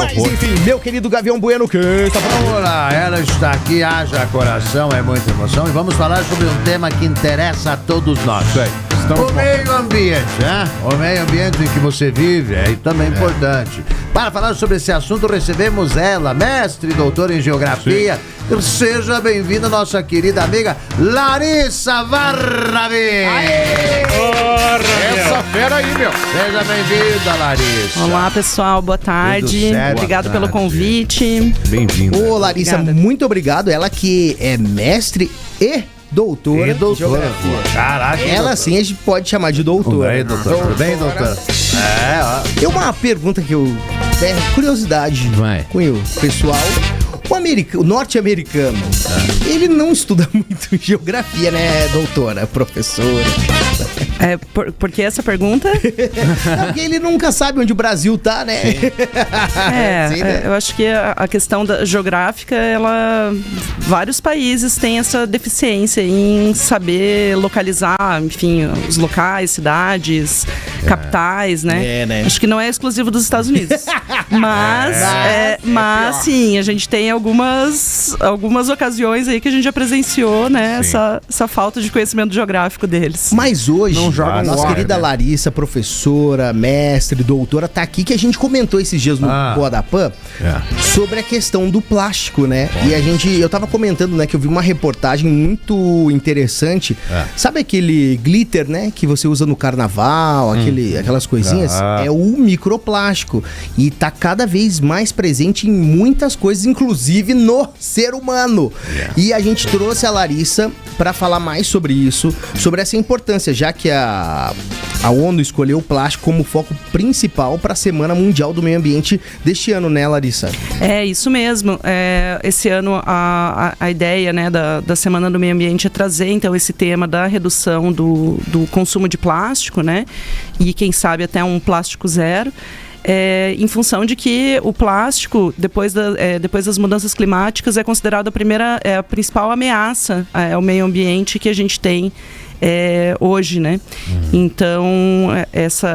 Mas enfim, meu querido Gavião Bueno, que está falando? Olá, ela está aqui, haja coração, é muita emoção. E vamos falar sobre um tema que interessa a todos nós. O meio ambiente, né? O meio ambiente em que você vive é também importante. Para falar sobre esse assunto, recebemos ela, mestre e doutora em geografia. Sim. Seja bem-vinda, nossa querida amiga Larissa Varravi. Essa fera aí, meu. Seja bem-vinda, Larissa. Olá, pessoal, boa tarde. Obrigado pelo convite. Bem-vinda. Ô, Larissa, Obrigada. muito obrigado. Ela que é mestre e doutora em geografia. Caraca. Ela sim a gente pode chamar de doutora. Bem, doutora. Tudo bem, doutora? É, ó. Tem uma pergunta que eu tenho curiosidade com o pessoal. O norte-americano, ele não estuda muito geografia, né, doutora, professora? Por que essa pergunta? É porque ele nunca sabe onde o Brasil tá, né? Sim, né? Eu acho que a questão geográfica, vários países têm essa deficiência em saber localizar, enfim, os locais, cidades, capitais, né? Né? Acho que não é exclusivo dos Estados Unidos. Mas sim, a gente tem algumas ocasiões aí que a gente já presenciou, né? Essa falta de conhecimento geográfico deles. Mas hoje, a nossa querida Larissa, professora, mestre, doutora, tá aqui, que a gente comentou esses dias no Boa da Pan sobre a questão do plástico, né? E eu tava comentando, né, que eu vi uma reportagem muito interessante. Sabe aquele glitter, né, que você usa no carnaval, aquelas coisinhas? É o microplástico. E tá cada vez mais presente em muitas coisas, inclusive no ser humano. E a gente trouxe a Larissa para falar mais sobre isso, sobre essa importância, já que a ONU escolheu o plástico como foco principal para a Semana Mundial do Meio Ambiente deste ano, né, Larissa? É isso mesmo. Esse ano a ideia, né, da Semana do Meio Ambiente é trazer então esse tema da redução do consumo de plástico, né? E quem sabe até um plástico zero. Em função de que o plástico, depois das mudanças climáticas, é considerado a principal ameaça ao meio ambiente que a gente tem hoje, né? Então,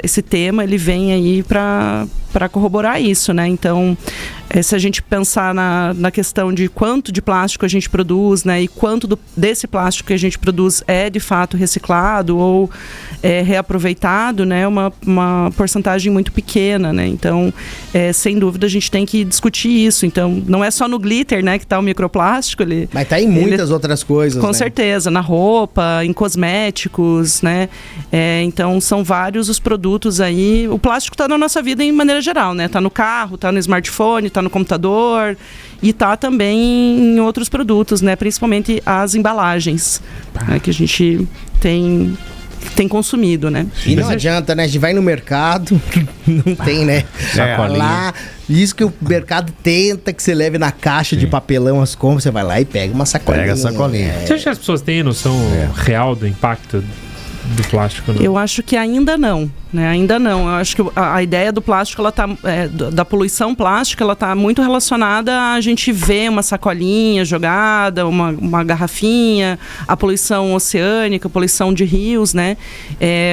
esse tema, ele vem aí para corroborar isso, né? Então, se a gente pensar na questão de quanto de plástico a gente produz, né? E quanto desse plástico que a gente produz é de fato reciclado ou reaproveitado, né? Uma porcentagem muito pequena, né? Então, sem dúvida, a gente tem que discutir isso. Então, não é só no glitter, né, que está o microplástico. Mas tá em muitas outras coisas, com certeza, na roupa, em cosméticos, né? Então, são vários os produtos aí. O plástico está na nossa vida em maneira geral, né? Tá no carro, tá no smartphone, tá no computador e tá também em outros produtos, né? Principalmente as embalagens, né? Que a gente tem consumido, né? E não adianta, né? A gente vai no mercado, não tem, né? Lá, isso que o mercado tenta que você leve na caixa de papelão as compras, você vai lá e pega uma sacolinha. Pega a sacolinha. Você acha que as pessoas têm noção real do impacto do plástico? Não? Eu acho que ainda não, né? Ainda não. Eu acho que a ideia do plástico, ela tá, da poluição plástica, ela está muito relacionada a gente ver uma sacolinha jogada, uma garrafinha, a poluição oceânica, a poluição de rios, né?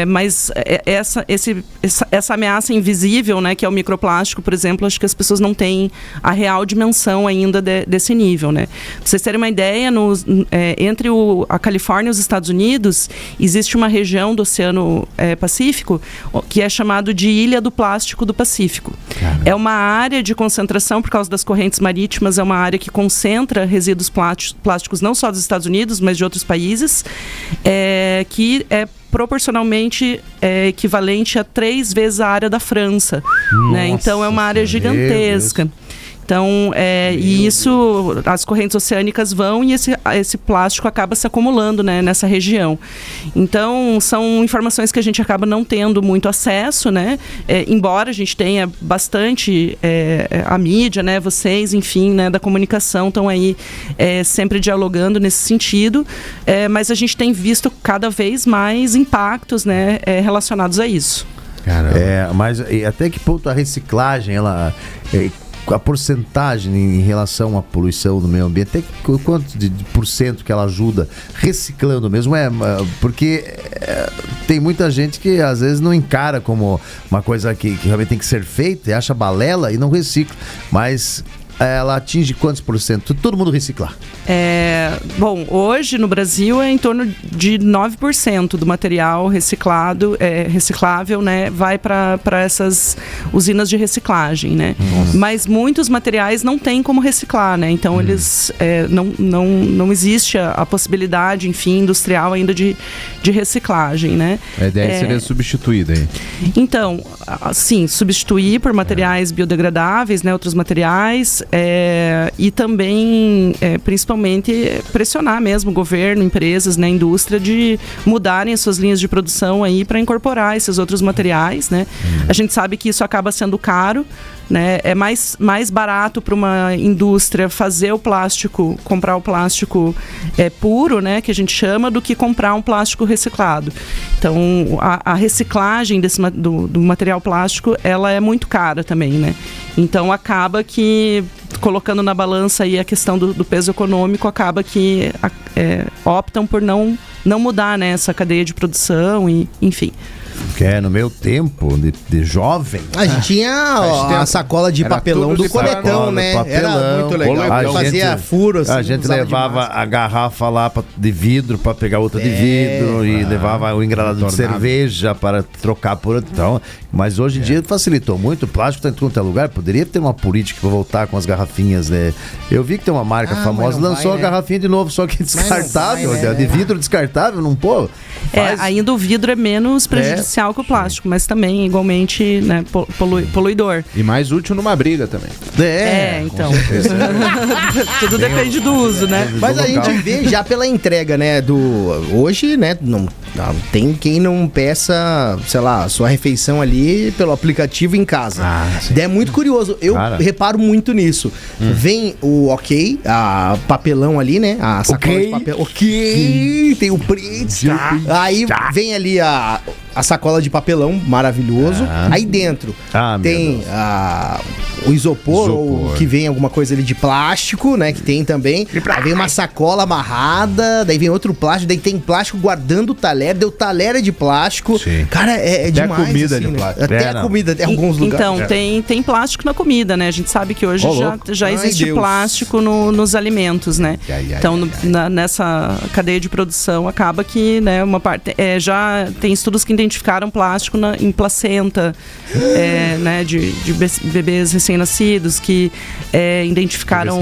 Mas essa ameaça invisível, né, que é o microplástico, por exemplo, acho que as pessoas não têm a real dimensão ainda desse nível, né? Pra vocês terem uma ideia, entre a Califórnia e os Estados Unidos, existe uma região do Oceano Pacífico que é chamado de Ilha do Plástico do Pacífico. Caramba. É uma área de concentração, por causa das correntes marítimas, é uma área que concentra resíduos plásticos não só dos Estados Unidos, mas de outros países, que é proporcionalmente equivalente a 3 vezes a área da França. Né? Então é uma área gigantesca. Então, e isso, as correntes oceânicas vão e esse plástico acaba se acumulando, né, nessa região. Então, são informações que a gente acaba não tendo muito acesso, né, embora a gente tenha bastante a mídia, né, vocês, enfim, né, da comunicação estão aí sempre dialogando nesse sentido, mas a gente tem visto cada vez mais impactos, né, relacionados a isso. Caramba. Mas até que ponto a reciclagem, ela... a porcentagem em relação à poluição do meio ambiente, quanto de porcento que ela ajuda reciclando mesmo? Porque tem muita gente que às vezes não encara como uma coisa que realmente tem que ser feita, e acha balela e não recicla, mas ela atinge quantos por cento? Todo mundo reciclar? Bom, hoje no Brasil é em torno de 9% do material reciclável, né, vai para essas usinas de reciclagem, né? Mas muitos materiais não tem como reciclar, né? Então eles não existe a possibilidade, enfim, industrial ainda de reciclagem, né? A ideia seria substituir daí. Então, sim, substituir por materiais biodegradáveis, né, outros materiais. E também, principalmente, pressionar mesmo o governo, empresas, né, indústria, de mudarem as suas linhas de produção aí para incorporar esses outros materiais, né? A gente sabe que isso acaba sendo caro, né? É mais barato para uma indústria fazer o plástico, comprar o plástico puro, né, que a gente chama, do que comprar um plástico reciclado. Então, a reciclagem do material plástico, ela é muito cara também, né? Então, acaba que, colocando na balança aí a questão do peso econômico, acaba que optam por não mudar, né, essa cadeia de produção e, enfim. Que no meu tempo de jovem, a gente tinha a sacola de papelão do coletão, né? Era muito legal. Fazia furos. A gente levava a garrafa lá de vidro para pegar outra de vidro e levava o engradado de cerveja para trocar por outro. Então, mas hoje em dia facilitou muito. O plástico está em todo lugar. Poderia ter uma política para voltar com as garrafinhas, né? Eu vi que tem uma marca famosa, lançou a garrafinha de novo, só que descartável, de vidro descartável, não pô. Ainda o vidro é menos prejudicial que o plástico, mas também igualmente, né, poluidor. E mais útil numa briga também. Então. Tudo depende do uso, né? Mas a gente vê já pela entrega, né, hoje, né, não tem quem não peça, sei lá, a sua refeição ali pelo aplicativo em casa. É muito curioso. Eu reparo muito nisso. Vem o a papelão ali, né? A sacola de papel. Tem o preço. Aí vem ali a sacola de papelão, maravilhoso. Aí dentro tem o isopor, que vem alguma coisa ali de plástico, né? Que tem também. Aí vem uma sacola amarrada, daí vem outro plástico, daí tem plástico guardando o talher, o talher é de plástico. Sim. Cara, é demais. Até a comida assim, de plástico. Até a comida, em alguns lugares. Então, tem plástico na comida, né? A gente sabe que hoje já existe plástico nos alimentos, né? Então, nessa cadeia de produção, acaba que, né, uma parte... já tem estudos que identificaram plástico em placenta, né, de bebês recém-nascidos, que identificaram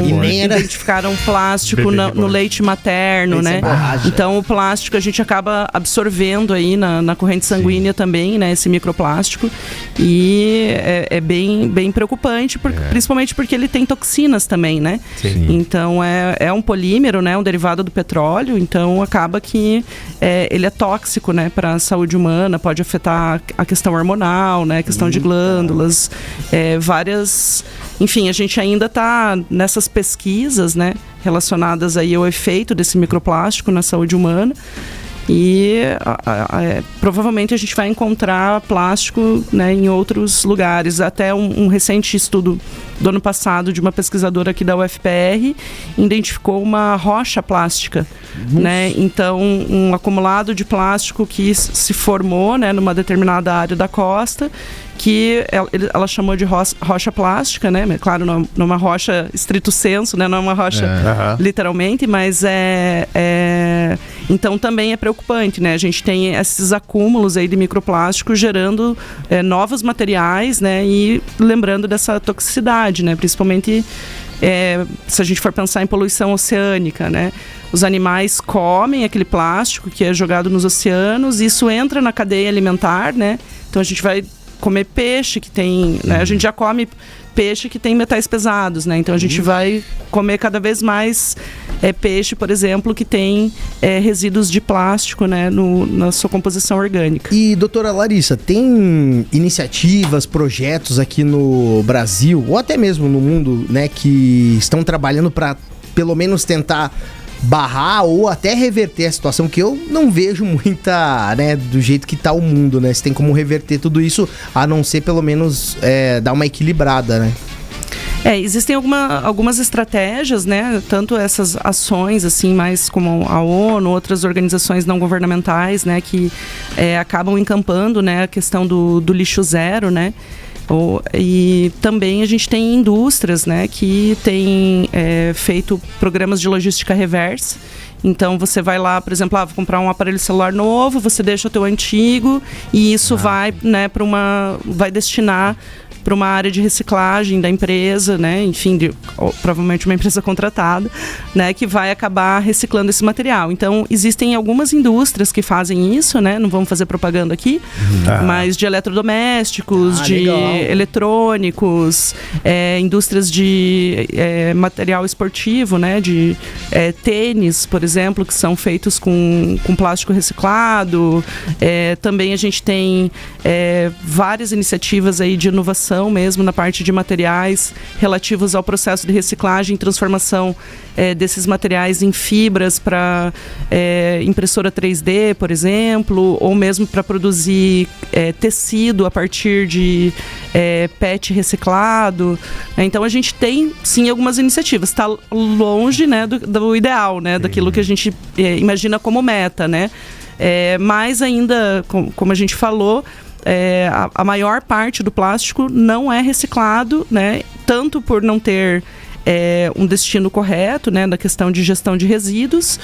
plástico no leite materno, né? Então, o plástico a gente acaba absorvendo aí na corrente sanguínea também, né, esse microplástico, e é bem preocupante, principalmente porque ele tem toxinas também, né? Sim. Então, é um polímero, né, um derivado do petróleo, então acaba que ele é tóxico, né, para a saúde humana, pode afetar a questão hormonal, né, a questão de glândulas, várias... Enfim, a gente ainda está nessas pesquisas, né, relacionadas aí ao efeito desse microplástico na saúde humana. E provavelmente a gente vai encontrar plástico, né, em outros lugares. Até um recente estudo do ano passado de uma pesquisadora aqui da UFPR identificou uma rocha plástica, né? Então, um acumulado de plástico que se formou, né, numa determinada área da costa, que ela chamou de rocha plástica, né? Claro, não é uma rocha estrito sensu, né? Não é uma rocha literalmente, mas então também é preocupante, né? A gente tem esses acúmulos aí de microplástico gerando novos materiais, né? E lembrando dessa toxicidade, né? Principalmente se a gente for pensar em poluição oceânica, né? Os animais comem aquele plástico que é jogado nos oceanos, e isso entra na cadeia alimentar, né? Então a gente vai comer peixe que tem, né? A gente já come peixe que tem metais pesados, né? Então a gente vai comer cada vez mais peixe, por exemplo, que tem resíduos de plástico, né, na sua composição orgânica. E, doutora Larissa, tem iniciativas, projetos aqui no Brasil, ou até mesmo no mundo, né, que estão trabalhando para pelo menos tentar barrar ou até reverter a situação, que eu não vejo muita, né, do jeito que tá o mundo, né? Se tem como reverter tudo isso, a não ser pelo menos dar uma equilibrada, né? Existem algumas estratégias, né? Tanto essas ações, assim, mais como a ONU, outras organizações não governamentais, né? Que acabam encampando, né? A questão do lixo zero, né? E também a gente tem indústrias, né? Que têm feito programas de logística reversa. Então você vai lá, por exemplo, vou comprar um aparelho celular novo, você deixa o teu antigo e isso vai, né? Vai destinar para uma área de reciclagem da empresa, né? Enfim, provavelmente uma empresa contratada, né? Que vai acabar reciclando esse material. Então, existem algumas indústrias que fazem isso, né? Não vamos fazer propaganda aqui, mas de eletrodomésticos, de legal. eletrônicos, indústrias de material esportivo, né? De tênis, por exemplo, que são feitos com plástico reciclado. Também a gente tem várias iniciativas aí de inovação mesmo na parte de materiais relativos ao processo de reciclagem e transformação desses materiais em fibras para impressora 3D, por exemplo, ou mesmo para produzir tecido a partir de PET reciclado. Então a gente tem sim algumas iniciativas. Está longe, né, do ideal, né, daquilo que a gente imagina como meta, né? Mas ainda, como a gente falou, a maior parte do plástico não é reciclado, né? Tanto por não ter um destino correto, né? Na questão de gestão de resíduos,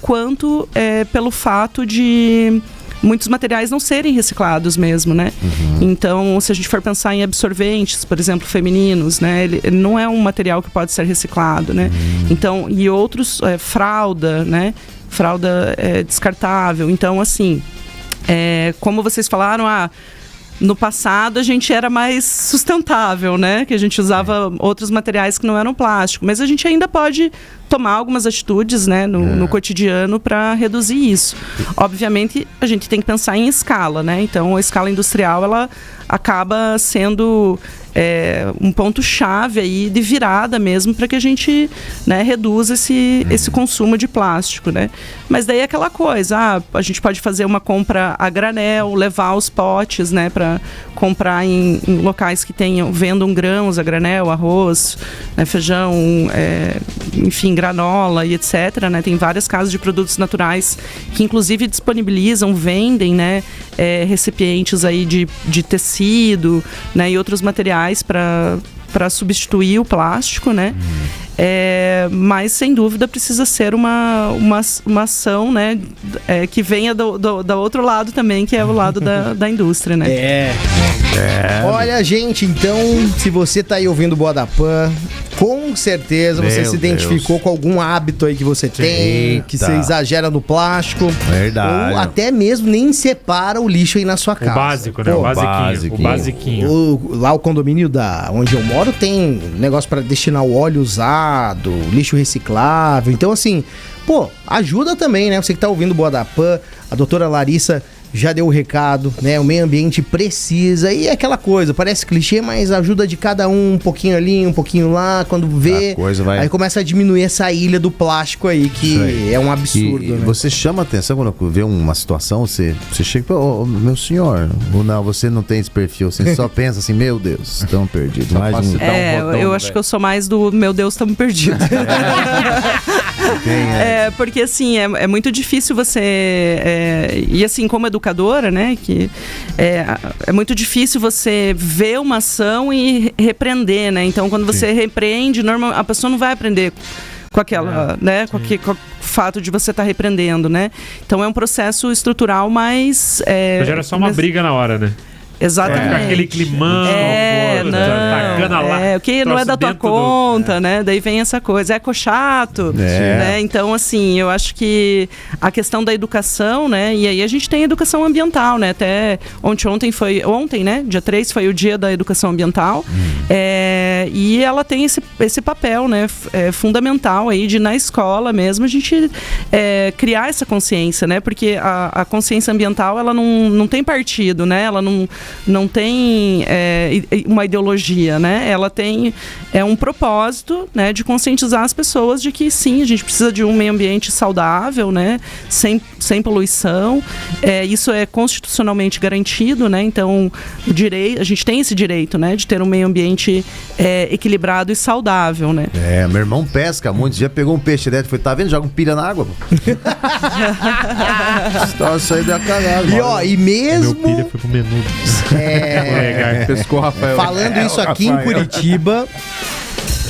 quanto pelo fato de muitos materiais não serem reciclados mesmo, né? Então, se a gente for pensar em absorventes, por exemplo, femininos, né? Ele não é um material que pode ser reciclado, né? Então, e outros, fralda, né? Fralda descartável. Então, assim, como vocês falaram, no passado a gente era mais sustentável, né? Que a gente usava outros materiais que não eram plástico. Mas a gente ainda pode tomar algumas atitudes, né, no cotidiano para reduzir isso. Obviamente, a gente tem que pensar em escala, né? Então, a escala industrial, ela acaba sendo um ponto-chave aí de virada mesmo para que a gente, né, reduza esse consumo de plástico, né? Mas daí é aquela coisa, a gente pode fazer uma compra a granel, levar os potes, né, para comprar em locais que vendam grãos a granel, arroz, né, feijão, enfim, granola e etc, né? Tem várias casas de produtos naturais que inclusive disponibilizam, vendem, né, recipientes aí de tecido, né, e outros materiais para substituir o plástico, né? Mas sem dúvida precisa ser uma ação, né, que venha do outro lado também, que é o lado da indústria, né? Olha, gente, então, se você tá aí ouvindo o Boa da Pan, com certeza você se identificou com algum hábito aí que você tem, que você exagera no plástico. Verdade. Ou até mesmo nem separa o lixo aí na sua casa. O básico, né? O basiquinho. Lá o condomínio onde eu moro tem negócio para destinar o óleo usado, lixo reciclável. Então, assim, ajuda também, né? Você que tá ouvindo o Boa da Pan, a doutora Larissa já deu o recado, né? O meio ambiente precisa, e é aquela coisa, parece clichê, mas ajuda de cada um pouquinho ali, um pouquinho lá, quando vê, aí começa a diminuir essa ilha do plástico aí, que é um absurdo, né? Você chama atenção quando vê uma situação, você chega e meu senhor, ou não, você não tem esse perfil, você só pensa assim, meu Deus, estamos perdidos. Eu acho que eu sou mais do, meu Deus, estamos perdidos. Porque assim, é muito difícil você, e assim, como educadora, né, que é muito difícil você ver uma ação e repreender, né? Então, quando você repreende, a pessoa não vai aprender com aquela, né, com o fato de você estar repreendendo, né? Então, é um processo estrutural mais... Gera só uma briga na hora, né? Exatamente. Aquele climão, o que não é da tua conta, né? Daí vem essa coisa, chato, né? Então, assim, eu acho que a questão da educação, né? E aí a gente tem educação ambiental, né? Até ontem, né? Dia 3 foi o dia da educação ambiental. E ela tem esse papel, né? Fundamental aí de, na escola mesmo, a gente criar essa consciência, né? Porque a consciência ambiental, ela não tem partido, né? Ela não tem uma ideologia, né? Ela tem um propósito, né, de conscientizar as pessoas de que sim, a gente precisa de um meio ambiente saudável, né, sem poluição. Isso é constitucionalmente garantido, né? Então, a gente tem esse direito, né, de ter um meio ambiente equilibrado e saudável, né? Meu irmão pesca muito, já pegou um peixe dentro, foi, tá vendo? Joga um pilha na água. Nossa, aí deu cagada. E ó, e mesmo... Meu pilha foi pro menudo. Pescou, Rafael. Falando isso aqui em Curitiba,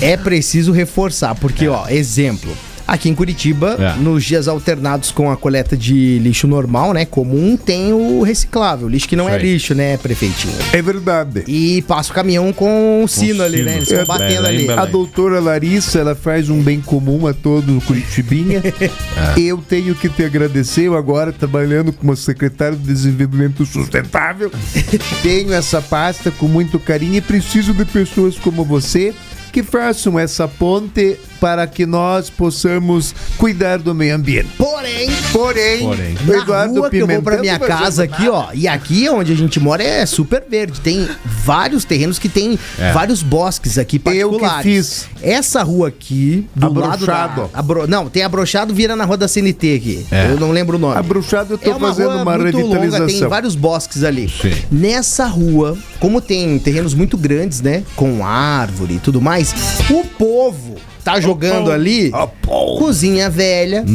é preciso reforçar, porque, ó, exemplo... Aqui em Curitiba, nos dias alternados com a coleta de lixo normal, né, comum, tem o reciclável, lixo que não é lixo, né, prefeitinho? É verdade. E passa o caminhão com o sino ali, né, eles estão batendo ali. A doutora Larissa, ela faz um bem comum a todo Curitibinha. Eu tenho que te agradecer, eu agora trabalhando como secretário de Desenvolvimento Sustentável, tenho essa pasta com muito carinho e preciso de pessoas como você que façam essa ponte para que nós possamos cuidar do meio ambiente. Porém, o na Eduardo rua que eu vou pra Pimentel minha não vai casa fazer aqui, ó, e aqui onde a gente mora é super verde, tem vários terrenos que tem vários bosques aqui particulares. Eu que fiz. Essa rua aqui, do Abrochado. lado da... Não, tem Abrochado, vira na rua da CNT aqui, eu não lembro o nome. Abrochado, eu tô fazendo rua uma muito revitalização. longa, tem vários bosques ali. Sim. Nessa rua, como tem terrenos muito grandes, né, com árvore e tudo mais, o povo tá jogando ali cozinha velha.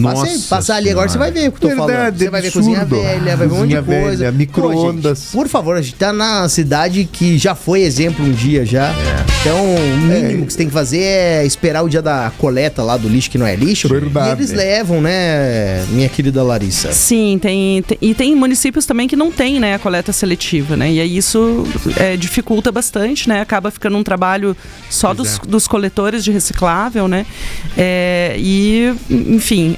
Passa ali agora, você vai ver o que eu tô falando. Você vai ver cozinha velha, vai ver um monte de coisa. Micro-ondas. Por favor, a gente tá na cidade que já foi exemplo um dia já. Então, o mínimo que você tem que fazer é esperar o dia da coleta lá do lixo que não é lixo. Verdade. E eles levam, né, minha querida Larissa? Sim, tem municípios também que não tem, né, a coleta seletiva, né? E aí isso dificulta bastante, né? Acaba ficando um trabalho só dos coletores de reciclável, né? E, enfim,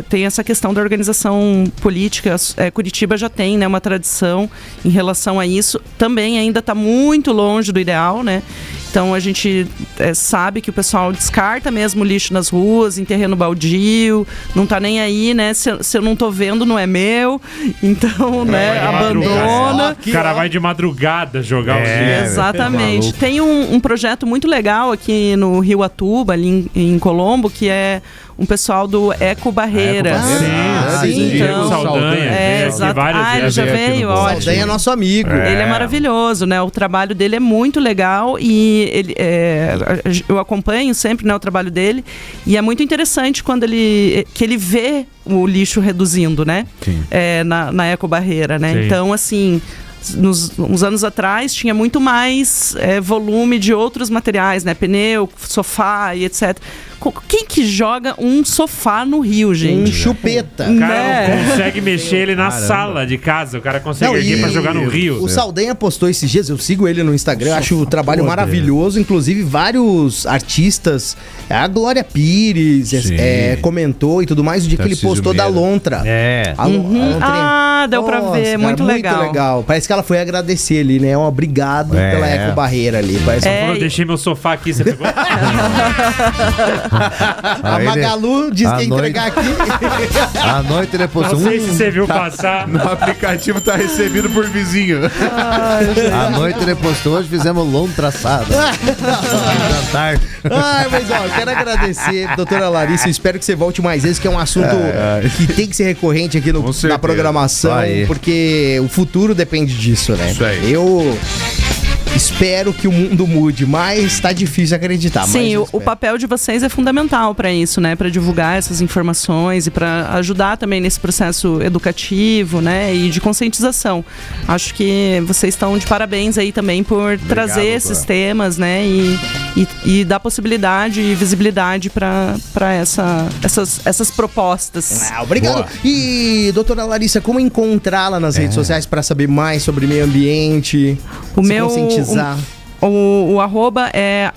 tem essa questão da organização política. Curitiba já tem, né, uma tradição em relação a isso. Também ainda está muito longe do ideal, né? Então a gente sabe que o pessoal descarta mesmo o lixo nas ruas, em terreno baldio, não tá nem aí, né? Se eu não tô vendo, não é meu. Então, né, abandona. O cara vai de madrugada jogar os lixos. Exatamente. Tem um projeto muito legal aqui no Rio Atuba, ali em Colombo, que é um pessoal do Eco Barreira. Sim, então. Saldanha. Exato. Ele já veio, ótimo. Saldanha é nosso amigo. Ele é maravilhoso, né? O trabalho dele é muito legal e eu acompanho sempre, né, o trabalho dele, e é muito interessante quando ele vê o lixo reduzindo, né? Na Eco Barreira, né? Sim. Então, assim, uns anos atrás tinha muito mais volume de outros materiais, né? Pneu, sofá e etc. Quem que joga um sofá no Rio, gente? Um chupeta. O cara não consegue mexer ele na sala de casa. O cara consegue erguer pra jogar no Rio. O Saldanha postou esses dias, eu sigo ele no Instagram, eu acho o trabalho maravilhoso. Inclusive, vários artistas, a Glória Pires comentou e tudo mais, o dia que ele postou da Lontra. Deu pra ver, cara, muito legal. Muito legal. Parece que ela foi agradecer ali, né? Um obrigado pela Eco Barreira ali. Parece Eu deixei meu sofá aqui, você pegou? A Magalu disse que ia entregar aqui. À noite ele postou. Não sei se você viu passar. No aplicativo tá recebido por vizinho. À noite ele postou, hoje fizemos lontra assada. Jantar. Mas ó, eu quero agradecer, doutora Larissa, eu espero que você volte mais vezes, que é um assunto que tem que ser recorrente aqui na programação, porque o futuro depende disso, né? Isso aí. Eu espero que o mundo mude, mas tá difícil acreditar. Sim, o papel de vocês é fundamental para isso, né? Para divulgar essas informações e para ajudar também nesse processo educativo, né? E de conscientização. Acho que vocês estão de parabéns aí também por trazer esses temas, né? E dar possibilidade e visibilidade para essas propostas. Obrigado. Boa. E, doutora Larissa, como encontrá-la nas redes sociais para saber mais sobre meio ambiente? O arroba é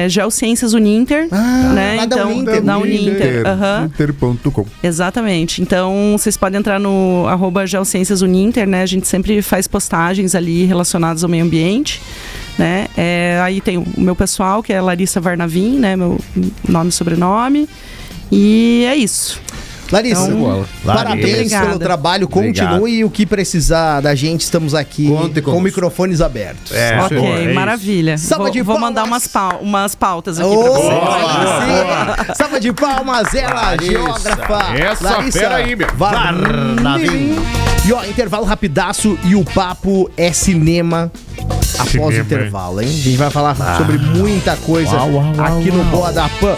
Geociências Uninter, né? Então, da Uninter. Uninter.com. Exatamente. Então, vocês podem entrar no arroba Geociências Uninter, né? A gente sempre faz postagens ali relacionadas ao meio ambiente, né? Aí tem o meu pessoal, que é Larissa Varnavin, né? Meu nome e sobrenome. E é isso. Larissa, Então, parabéns obrigada. pelo trabalho, continue Obrigado. e o que precisar da gente, estamos aqui Conte com conosco. microfones abertos. Ok, é maravilha. Salva de Vou mandar palmas. umas pautas aqui pra vocês. Sim. Salva de palmas, ela, Larissa. geógrafa. Essa fera aí, meu. Varnavim. E ó, intervalo rapidaço e o papo é cinema após o Cinema, intervalo, hein? A gente vai falar sobre muita coisa aqui no Boa da Pan.